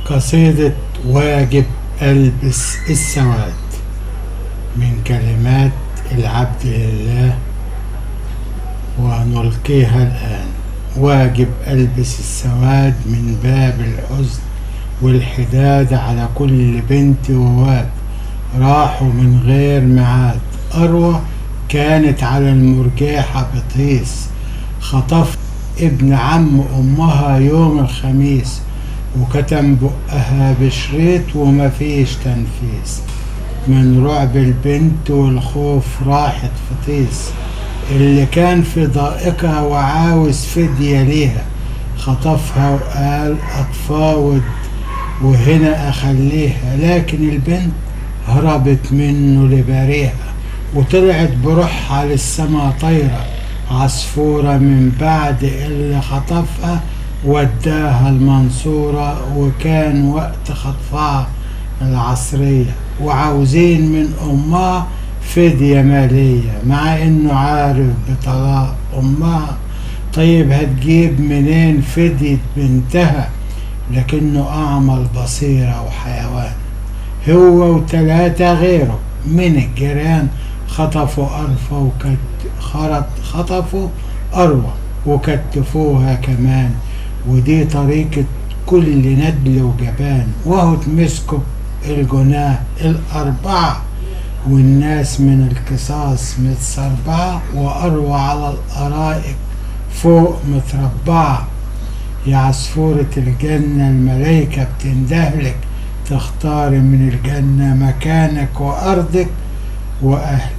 قصيدة واجب ألبس السواد من كلمات العبد لله، ونلقيها الآن. واجب ألبس السواد من باب الحزن والحداد على كل بنت وواد راحوا من غير ميعاد. أروى كانت على المرجيحة بتيس، خطف ابن عم أمها يوم الخميس، وكتم بقها بشريط ومفيش تنفيس. من رعب البنت والخوف راحت فطيس، اللي كان في ضائقها وعاوز فدية ليها خطفها وقال أتفاوض وهنا أخليها. لكن البنت هربت منه لبريها، وطلعت بروحها للسما طايرة، عصفورة من بعد اللي خطفها وداها المنصورة. وكان وقت خطفها العصرية، وعاوزين من أمها فدية مالية، مع إنه عارف بطلاق أمها. طيب هتجيب منين فدية بنتها؟ لكنه أعمى البصيرة وحيوان. هو وتلاتة غيره من الجيران خطفوا أرفا خطفوا أروى وكتفوها كمان. ودي طريقة كل ندل وجبان، وهو تمسكوا الجناه الأربعة، والناس من القصاص متسربعة، وأروى على الأرائك فوق متربعة. يا عصفورة الجنة الملايكة بتندهلك، تختاري من الجنة مكانك وأرضك وأهلك.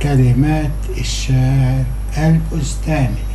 كلمات الشاعر البستاني.